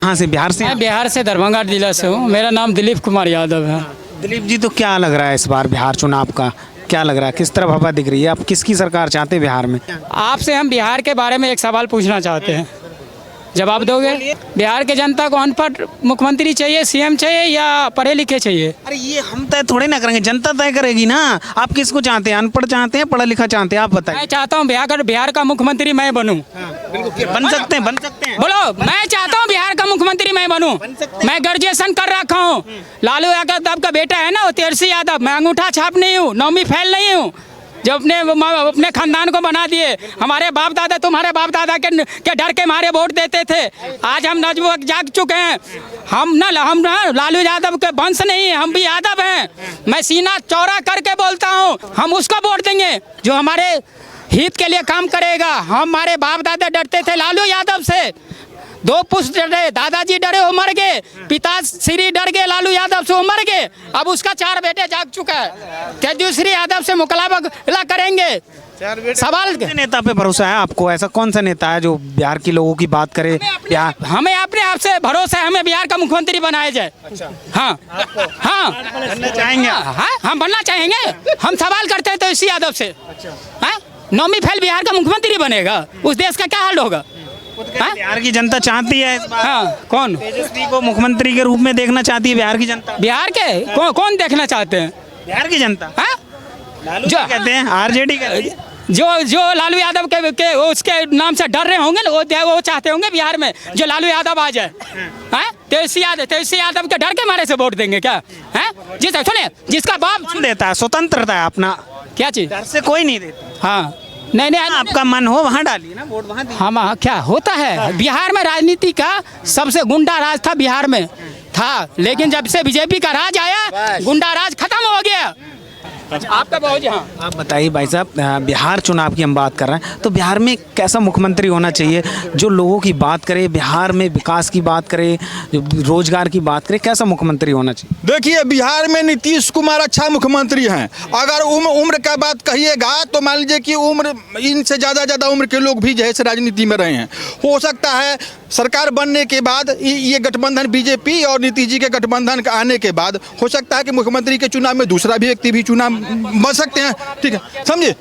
कहाँ से? बिहार से? मैं बिहार से दरभंगा जिला से हूँ। मेरा नाम दिलीप कुमार यादव है। दिलीप जी, तो क्या लग रहा है इस बार बिहार चुनाव का? क्या लग रहा है, किस तरफ हवा दिख रही है? आप किसकी सरकार चाहते हैं बिहार में? आपसे हम बिहार के बारे में एक सवाल पूछना चाहते हैं, जवाब दोगे? बिहार के जनता को अनपढ़ मुख्यमंत्री चाहिए, सीएम चाहिए या पढ़े लिखे चाहिए? अरे ये हम तय थोड़े ना करेंगे, जनता तय करेगी ना। आप किसको चाहते हैं, अनपढ़ चाहते हैं, पढ़ा लिखा चाहते हैं? आप बताइए। मैं चाहता हूँ बिहार का मुख्यमंत्री मैं बनूं। बन सकते हैं, बन सकते हैं। बोलो, मैं चाहता हूँ बिहार का मुख्यमंत्री मैं बनूं। मैं ग्रेजुएशन कर रखा हूँ। लालू यादव का बेटा है ना, वो तेरसी यादव। मैं अंगूठा छाप नहीं हूँ, 9वीं फेल नहीं हूँ, जो अपने खानदान को बना दिए। हमारे बाप दादा, तुम्हारे बाप दादा के डर के मारे वोट देते थे। आज हम नजबुक जाग चुके हैं। हम ना लालू यादव के वंश नहीं, हम भी यादव हैं। मैं सीना चौड़ा करके बोलता हूँ, हम उसको वोट देंगे जो हमारे हित के लिए काम करेगा। हमारे बाप दादा डरते थे लालू यादव से, 2 पुष्ट डरे, दादाजी डरे, वो मर गए। पिताश्री डर गए लालू यादव से, वो मर गए। अब उसका 4 बेटे जाग चुका है। तेजस्वी यादव से मुकाबला करेंगे। सवाल नेता पे भरोसा है आपको? ऐसा कौन सा नेता है जो बिहार के लोगों की बात करे? हमें अपने आप से भरोसा है, हमें बिहार का मुख्यमंत्री बनाया जाए। हाँ हाँ, बनना चाहेंगे? हाँ, हम बनना चाहेंगे। हम सवाल करते हैं तेजस्वी यादव से। हाँ, 9वीं फेल बिहार का मुख्यमंत्री बनेगा, उस देश का क्या हाल होगा? बिहार की जनता चाहती है इस बार। हाँ, कौन? तेजस्वी को मुख्यमंत्री के रूप में देखना चाहती है बिहार की जनता। बिहार के कौन देखना चाहते हैं? बिहार की जनता। हाँ? लालू जो कहते हैं, आरजेडी कहते हैं। जो लालू यादव के उसके नाम से डर रहे होंगे ना, वो चाहते होंगे बिहार में जो लालू यादव आ जाए। तेजस्वी यादव के डर के मारे से वोट देंगे क्या? सुनिए, जिसका बाप कौन देता है? स्वतंत्रता है अपना। क्या चीज? डर से कोई नहीं देता। हाँ, नहीं आपका मन हो वहाँ डालिए ना वोट, वहाँ दीजिए। हम क्या होता है बिहार में? राजनीति का सबसे गुंडा राज था बिहार में था, लेकिन जब से बीजेपी का राज आया, गुंडा राज खत्म हो गया। आपका बहुत। हाँ, आप बताइए भाई साहब, बिहार चुनाव की हम बात कर रहे हैं, तो बिहार में कैसा मुख्यमंत्री होना चाहिए जो लोगों की बात करे, बिहार में विकास की बात करे, जो रोजगार की बात करे? कैसा मुख्यमंत्री होना चाहिए? देखिए, बिहार में नीतीश कुमार अच्छा मुख्यमंत्री हैं। अगर उम्र का बात कहिएगा तो मान लीजिए कि उम्र इनसे ज़्यादा उम्र के लोग भी जो है राजनीति में रहे हैं। हो सकता है सरकार बनने के बाद ये गठबंधन बीजेपी और नीतीश जी के गठबंधन का आने के बाद हो सकता है कि मुख्यमंत्री के चुनाव में दूसरा भी व्यक्ति भी चुनाव बन सकते हैं। ठीक है, समझिए।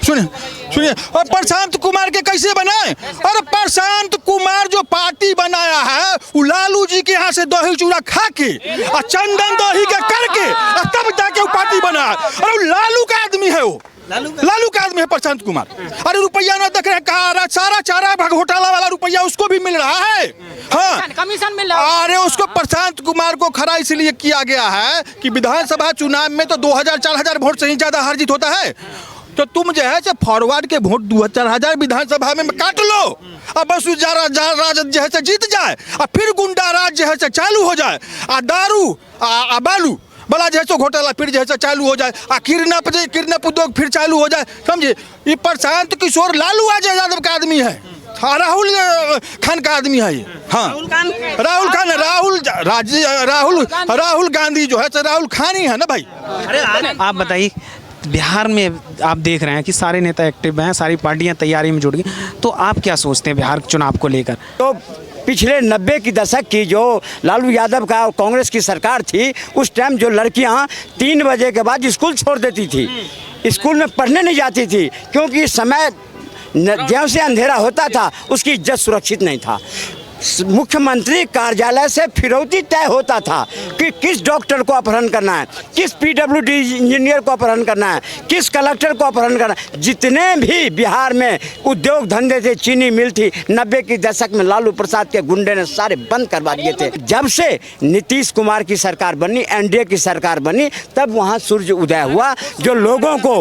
सुनिए, और प्रशांत कुमार के कैसे बनाए? अरे प्रशांत कुमार जो पार्टी बनाया है वो लालू जी के यहाँ से दही चूड़ा खा के और चंदन दही के करके और तब जाके वो पार्टी बना। अरे लालू का आदमी है, वो लालू का आदमी है प्रशांत कुमार। अरे रुपया ना देख रहे हैं, सारा चारा घोटाला वाला रुपया उसको भी मिल रहा है। हाँ, कमीशन मिल रहा है। अरे उसको प्रशांत कुमार को खड़ा इसलिए किया गया है कि विधानसभा चुनाव में तो 2000-4000 वोट से ही ज्यादा हार जीत होता है। तो तुम जो है फॉरवर्ड के वोट 2000-4000 विधानसभा में काट लो और बस राज जो है जीत जाए और फिर गुंडा राज जो है चालू हो जाए और दारू बालू बला जैसे घोटाला फिर जैसे चालू हो जाए, किडनैप उद्योग फिर चालू हो जाए। समझिए, ये प्रशांत किशोर लालू यादव का आदमी है, राहुल खान का आदमी है ये। हाँ, राहुल गांधी जो है राहुल खान ही है ना भाई। अरे आप बताइए, बिहार में आप देख रहे हैं कि सारे नेता एक्टिव हैं, सारी पार्टियां तैयारी में जुट गई, तो आप क्या सोचते हैं बिहार चुनाव को लेकर? तो पिछले 90 की दशक की जो लालू यादव का कांग्रेस की सरकार थी, उस टाइम जो लड़कियां 3 बजे के बाद स्कूल छोड़ देती थी, स्कूल में पढ़ने नहीं जाती थी, क्योंकि इस समय ज्यों से अंधेरा होता था उसकी इज्जत सुरक्षित नहीं था। मुख्यमंत्री कार्यालय से फिरौती तय होता था कि किस डॉक्टर को अपहरण करना है, किस पीडब्ल्यूडी इंजीनियर को अपहरण करना है, किस कलेक्टर को अपहरण करना है। जितने भी बिहार में उद्योग धंधे थे, चीनी मिल थी, 90 की दशक में लालू प्रसाद के गुंडे ने सारे बंद करवा दिए थे। जब से नीतीश कुमार की सरकार बनी, एनडीए की सरकार बनी, तब वहाँ सूर्य उदय हुआ, जो लोगों को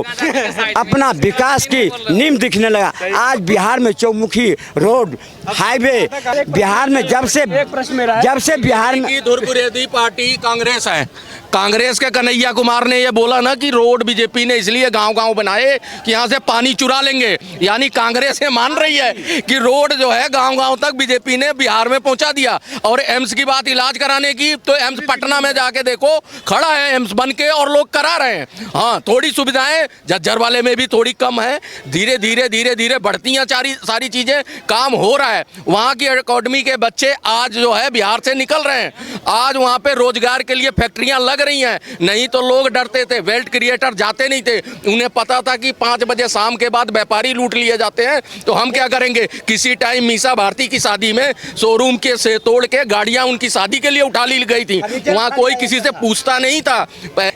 अपना विकास की नींव दिखने लगा। आज बिहार में चौमुखी रोड, हाईवे, बिहार में जब से बिहार में धुरपुरेदी पार्टी कांग्रेस है। कांग्रेस के कन्हैया कुमार ने ये बोला ना कि रोड बीजेपी ने इसलिए गांव-गांव बनाए कि यहाँ से पानी चुरा लेंगे, यानी कांग्रेस ये मान रही है कि रोड जो है गांव-गांव तक बीजेपी ने बिहार में पहुंचा दिया। और एम्स की बात, इलाज कराने की, तो एम्स पटना में जाके देखो खड़ा है एम्स बन के और लोग करा रहे हैं। हाँ, थोड़ी सुविधाएं झज्जर वाले में भी थोड़ी कम है, धीरे धीरे बढ़ती हैं सारी चीजें, काम हो रहा है। वहाँ की अकेडमी आईआईटी के बच्चे आज जो है बिहार से निकल रहे हैं। आज वहाँ पे रोजगार के लिए फैक्ट्रियाँ लग रही हैं। नहीं तो लोग डरते थे, वेल्थ क्रिएटर जाते नहीं थे, उन्हें पता था कि 5 बजे शाम के बाद व्यापारी लूट लिए जाते हैं, तो हम क्या करेंगे। किसी टाइम मीसा भारती की शादी में शोरूम के से तोड़ के गाड़ियाँ उनकी शादी के लिए उठा ली गई थी। वहाँ कोई किसी से पूछता नहीं था।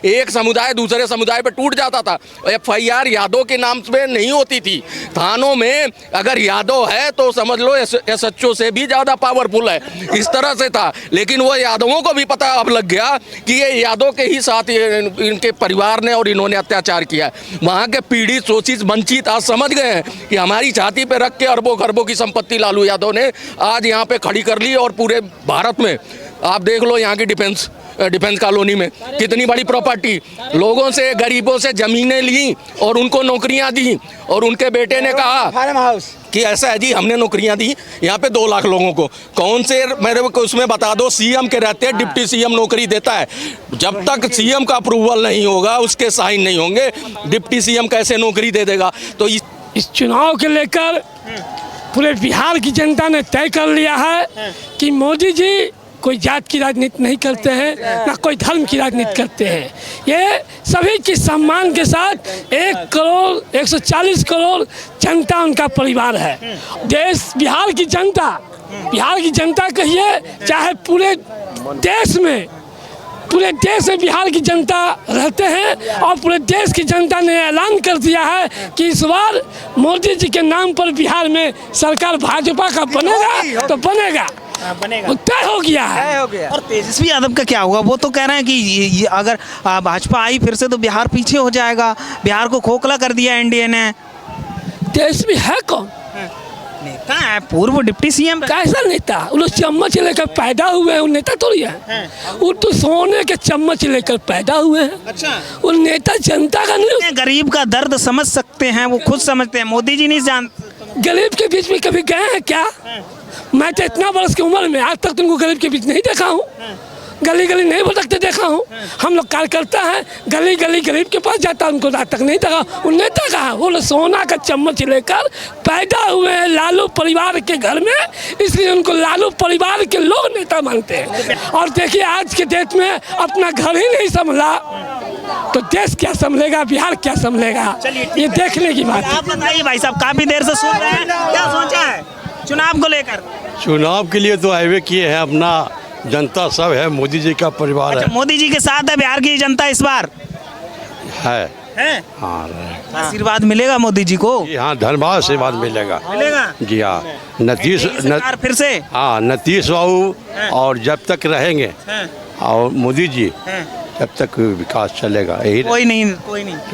एक समुदाय दूसरे समुदाय पे टूट जाता था। FIR यादव के नाम पे नहीं होती थी। थानों में अगर यादव है तो समझ लो SHO से भी ज़्यादा पावरफुल है, इस तरह से था। लेकिन वो यादवों को भी पता अब लग गया कि ये यादव के ही साथ इनके परिवार ने और इन्होंने अत्याचार किया। वहाँ के पीड़ित शोषित वंचित आज समझ गए हैं कि हमारी छाती पे रख के अरबों खरबों की संपत्ति लालू यादव ने आज यहाँ पे खड़ी कर ली। और पूरे भारत में आप देख लो यहाँ की डिफेंस कॉलोनी में कितनी बड़ी प्रॉपर्टी, लोगों से गरीबों से ज़मीनें ली और उनको नौकरियां दी। और उनके बेटे ने कहा फार्म हाउस कि ऐसा है जी, हमने नौकरियां दी यहाँ पे 2 लाख लोगों को। कौन से मेरे को उसमें बता दो, CM के रहते हैं, डिप्टी CM नौकरी देता है। जब तक CM का अप्रूवल नहीं होगा, उसके साइन नहीं होंगे, डिप्टी CM कैसे नौकरी दे देगा। तो इस चुनाव के लेकर पूरे बिहार की जनता ने तय कर लिया है कि मोदी जी कोई जात की राजनीति नहीं करते हैं, ना कोई धर्म की राजनीति करते हैं। ये सभी के सम्मान के साथ 140 करोड़ जनता उनका परिवार है। बिहार की जनता कहिए, चाहे पूरे देश में बिहार की जनता रहते हैं। और पूरे देश की जनता ने ऐलान कर दिया है कि इस बार मोदी जी के नाम पर बिहार में सरकार भाजपा का बनेगा तो बनेगा, तय हो गया है। और तेजस्वी यादव का क्या होगा? वो तो कह रहे हैं कि ये अगर भाजपा आई फिर से तो बिहार पीछे हो जाएगा, बिहार को खोखला कर दिया एनडीए ने। तेजस्वी है कौन? नेता है, पूर्व डिप्टी CM। कैसा नेता? वो लोग चम्मच लेकर पैदा हुए हैं, वो नेता थोड़ी है। वो तो सोने के चम्मच लेकर पैदा हुए हैं। अच्छा, वो नेता जनता का नहीं। गरीब का दर्द समझ सकते हैं, वो खुद समझते हैं, मोदी जी नहीं जानते। गरीब के बीच में कभी गए हैं क्या? मैं तो इतना वर्ष की उम्र में आज तक तुमको गरीब के बीच नहीं देखा हूँ, गली गली नहीं भटकते देखा हूँ। हम लोग कार्यकर्ता हैं, गली गली गरीब के पास जाता, उनको आज तक नहीं देखा। वो नेता कहा, वो लोग सोना का चम्मच लेकर पैदा हुए हैं लालू परिवार के घर में, इसलिए उनको लालू परिवार के लोग नेता मानते हैं। और देखिए आज के डेट में अपना घर ही नहीं संभला तो देश क्या संभलेगा, बिहार क्या संभलेगा, ये देखने की बात है। आप बताइए भाई साहब, काफी देर से सुन रहे हैं, क्या सोचा है चुनाव को लेकर? चुनाव के लिए तो हाईवे किए हैं, अपना जनता सब है, मोदी जी का परिवार अच्छा, है। मोदी जी के साथ है बिहार की जनता इस बार है हाँ, आशीर्वाद मिलेगा मोदी जी को? जी हाँ, धन्यवाद आशीर्वाद मिलेगा जी हाँ। सरकार फिर से नीतीश बाबू और जब तक रहेंगे और मोदी जी तब तक विकास चलेगा। यही कोई नहीं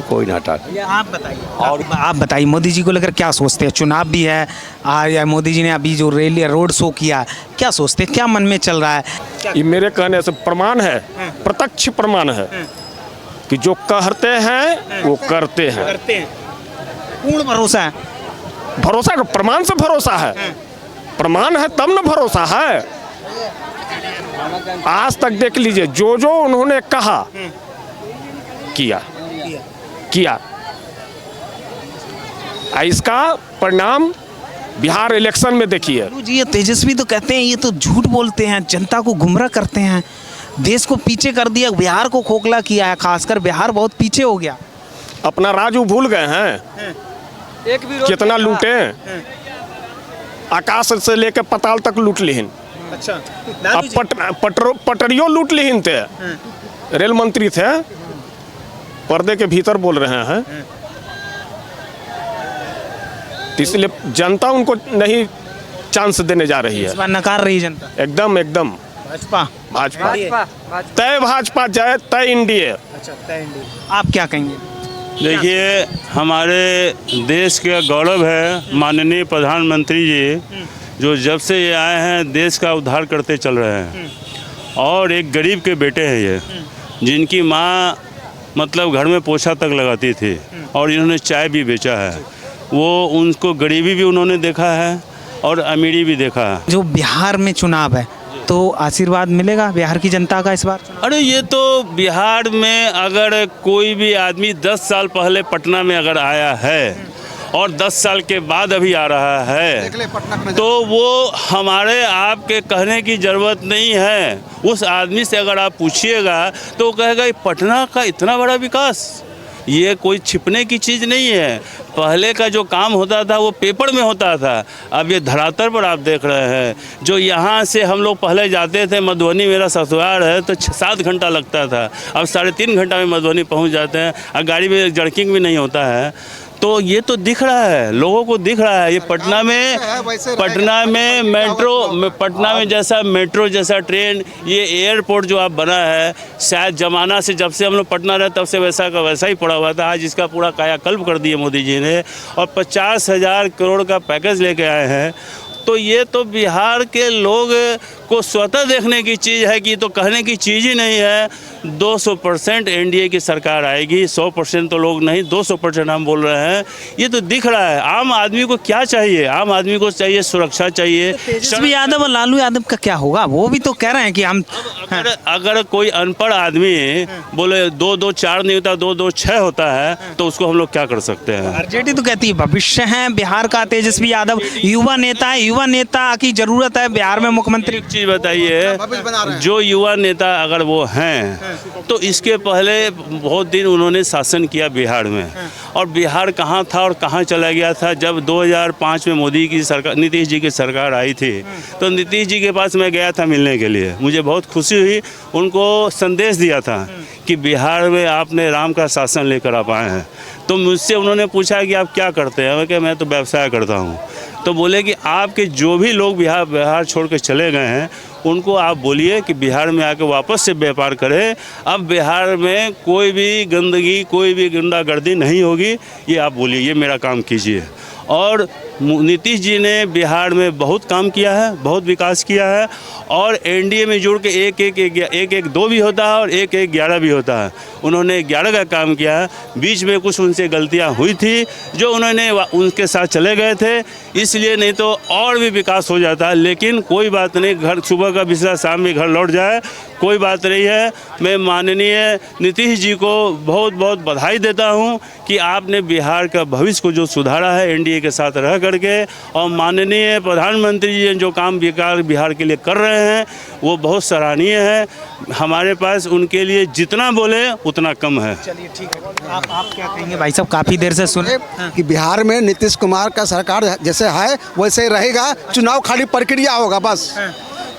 कोई ना हटा। आप बताइए, और आप बताइए मोदी जी को लेकर क्या सोचते हैं? चुनाव भी है, या मोदी जी ने अभी जो रैली रोड शो किया, क्या सोचते हैं, क्या मन में चल रहा है? ये मेरे कहने से प्रमाण है, प्रत्यक्ष प्रमाण है कि जो कहते हैं वो करते हैं। पूर्ण भरोसा है। भरोसा का प्रमाण से भरोसा है, प्रमाण है तब न भरोसा है। आज तक देख लीजिए, जो उन्होंने कहा किया। इसका परिणाम बिहार इलेक्शन में देखिए। जी ये तेजस्वी तो कहते हैं ये तो झूठ बोलते हैं, जनता को गुमराह करते हैं, देश को पीछे कर दिया, बिहार को खोखला किया है, खासकर बिहार बहुत पीछे हो गया। अपना राजू भूल गए हैं, कितना लूटे, आकाश से लेकर पाताल तक लूट लिहिन। अच्छा, अब पटरियों लूट लिहिन थे, रेल मंत्री थे, पर्दे के भीतर बोल रहे हैं। इसलिए जनता उनको नहीं चांस देने जा रही है, इस बार नकार रही जनता। एकदम भाजपा तय, भाजपा जय तय इंडिया। अच्छा, तय इंडिया। आप क्या कहेंगे? देखिए, हमारे देश का गौरव है माननीय प्रधानमंत्री जी, जो जब से ये आए हैं देश का उद्धार करते चल रहे हैं। और एक गरीब के बेटे हैं ये, जिनकी माँ मतलब घर में पोछा तक लगाती थी और इन्होंने चाय भी बेचा है। वो उनको गरीबी भी उन्होंने देखा है और अमीरी भी देखा है। जो बिहार में चुनाव है तो आशीर्वाद मिलेगा बिहार की जनता का इस बार? अरे ये तो बिहार में अगर कोई भी आदमी 10 साल पहले पटना में अगर आया है और 10 साल के बाद अभी आ रहा है, तो वो हमारे आपके कहने की ज़रूरत नहीं है। उस आदमी से अगर आप पूछिएगा तो वो कहेगा पटना का इतना बड़ा विकास, ये कोई छिपने की चीज़ नहीं है। पहले का जो काम होता था वो पेपर में होता था, अब ये धरातल पर आप देख रहे हैं। जो यहाँ से हम लोग पहले जाते थे, मधुबनी मेरा ससुराल है, तो 7 घंटा लगता था, अब 3.5 घंटा में मधुबनी पहुँच जाते हैं, और गाड़ी में जर्किंग भी नहीं होता है। तो ये तो दिख रहा है, लोगों को दिख रहा है। ये पटना में मेट्रो, पटना में जैसा मेट्रो जैसा ट्रेन, ये एयरपोर्ट जो आप बना है, शायद ज़माना से जब से हम लोग पटना रहे तब से वैसा का वैसा ही पड़ा हुआ था। आज इसका पूरा कायाकल्प कर दिया मोदी जी ने, और 50,000 करोड़ का पैकेज लेके आए हैं। तो ये तो बिहार के लोग को स्वतः देखने की चीज़ है कि तो कहने की चीज़ ही नहीं है। 200% एनडीए की सरकार आएगी, 100% तो लोग नहीं, 200% हम बोल रहे हैं। ये तो दिख रहा है। आम आदमी को क्या चाहिए? आम आदमी को चाहिए सुरक्षा चाहिए। तेजस्वी यादव और लालू यादव का क्या होगा? वो भी तो कह रहे हैं कि हम अगर कोई अनपढ़ आदमी बोले 2-2 4 नहीं होता, 2-2 6 होता है, तो उसको हम लोग क्या कर सकते हैं? आरजेडी तो कहती है भविष्य है बिहार का तेजस्वी यादव, युवा नेता है, युवा नेता की जरूरत है बिहार में मुख्यमंत्री। एक चीज बताइए, जो युवा नेता अगर वो हैं तो इसके पहले बहुत दिन उन्होंने शासन किया बिहार में, और बिहार कहाँ था और कहाँ चला गया था? जब 2005 में मोदी की सरकार, नीतीश जी की सरकार आई थी, तो नीतीश जी के पास मैं गया था मिलने के लिए। मुझे बहुत खुशी हुई, उनको संदेश दिया था कि बिहार में आपने राम का शासन लेकर आप आए हैं। तो मुझसे उन्होंने पूछा कि आप क्या करते हैं? मैं कहा मैं तो व्यवसाय करता हूँ। तो बोले कि आपके जो भी लोग बिहार छोड़ के चले गए हैं उनको आप बोलिए कि बिहार में आके वापस से व्यापार करें। अब बिहार में कोई भी गंदगी, कोई भी गुंडागर्दी नहीं होगी, ये आप बोलिए, ये मेरा काम कीजिए। और नीतीश जी ने बिहार में बहुत काम किया है, बहुत विकास किया है, और एनडीए में जुड़ के 1-1-2 भी होता है और 1-1-11 भी होता है। उन्होंने 11 का काम किया है। बीच में कुछ उनसे गलतियां हुई थी जो उन्होंने उनके साथ चले गए थे, इसलिए नहीं तो और भी विकास हो जाता है। लेकिन कोई बात नहीं, घर सुबह का बिस्तर शाम में घर लौट जाए, कोई बात नहीं है। मैं माननीय नीतीश जी को बहुत बहुत बधाई देता हूं कि आपने बिहार का भविष्य को जो सुधारा है एनडीए के साथ रह करके, और माननीय प्रधानमंत्री जी जो काम बिहार के लिए कर रहे हैं वो बहुत सराहनीय है। हमारे पास उनके लिए जितना बोले उतना कम है। चलिए ठीक है, आप क्या कहेंगे भाई साहब? काफ़ी देर से सुने कि बिहार में नीतीश कुमार का सरकार जैसे है वैसे रहेगा। चुनाव खाली प्रक्रिया होगा, बस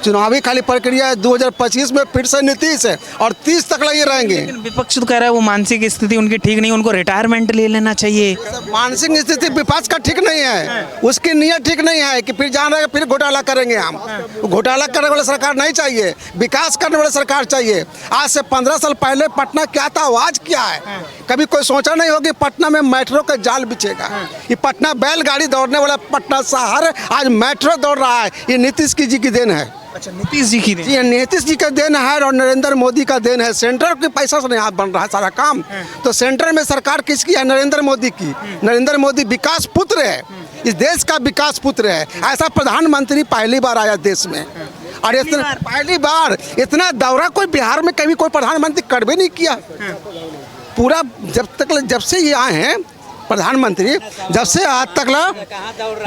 चुनावी खाली प्रक्रिया है। 2025 में फिर से नीतीश है और 30 तक लगे रहेंगे। लेकिन विपक्ष तो कह रहा है वो मानसिक स्थिति उनकी ठीक नहीं, उनको रिटायरमेंट ले लेना चाहिए। मानसिक स्थिति विपक्ष का ठीक नहीं है, उसकी नीयत ठीक नहीं है कि फिर जान रहे फिर घोटाला करेंगे हम। घोटाला करने वाली सरकार नहीं चाहिए, विकास करने वाली सरकार चाहिए। आज से 15 साल पहले पटना क्या था, आज क्या है? कभी कोई सोचा नहीं होगी पटना में मेट्रो का जाल बिछेगा। ये पटना बैलगाड़ी दौड़ने वाला पटना शहर आज मेट्रो दौड़ रहा है, ये नीतीश जी की देन है। अच्छा, नीतीश जी की देन? ये नीतीश जी का देन है और नरेंद्र मोदी का देन है। सेंटर के पैसा से नहीं हाथ बन रहा है सारा काम। तो सेंटर में सरकार किसकी है? नरेंद्र मोदी की। नरेंद्र मोदी विकास पुत्र है, इस देश का विकास पुत्र है। ऐसा प्रधानमंत्री पहली बार आया देश में, और इतना पहली बार इतना दौरा कोई बिहार में कभी कोई प्रधानमंत्री कर भी नहीं किया। पूरा जब से ये आए हैं प्रधानमंत्री, जब से आज तक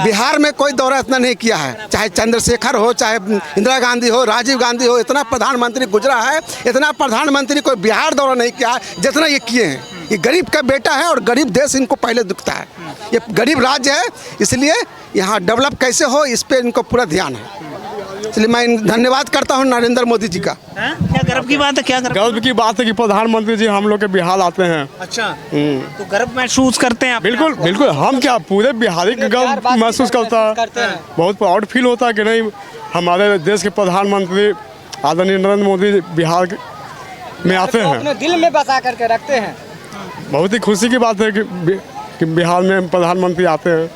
बिहार में कोई दौरा इतना नहीं किया है। चाहे चंद्रशेखर हो, चाहे इंदिरा गांधी हो, राजीव गांधी हो, इतना प्रधानमंत्री गुजरा है, इतना प्रधानमंत्री कोई बिहार दौरा नहीं किया है जितना ये किए हैं। ये गरीब का बेटा है और गरीब देश इनको पहले दुखता है। ये गरीब राज्य है, इसलिए यहाँ डेवलप कैसे हो इस पर इनको पूरा ध्यान है। इसलिए मैं धन्यवाद करता हूँ नरेंद्र मोदी जी का। क्या गर्व की बात है? क्या गर्व की बात है कि प्रधानमंत्री जी हम लोग के बिहार आते हैं। अच्छा, तो गर्व महसूस करते हैं? बिल्कुल बिल्कुल, हम क्या पूरे बिहारी का गर्व महसूस करता है। बहुत प्राउड फील होता है कि नहीं, हमारे देश के प्रधानमंत्री आदरणीय नरेंद्र मोदी बिहार में आते हैं, अपने दिल में बसा करके रखते हैं। बहुत ही खुशी की बात है कि बिहार में प्रधानमंत्री आते हैं।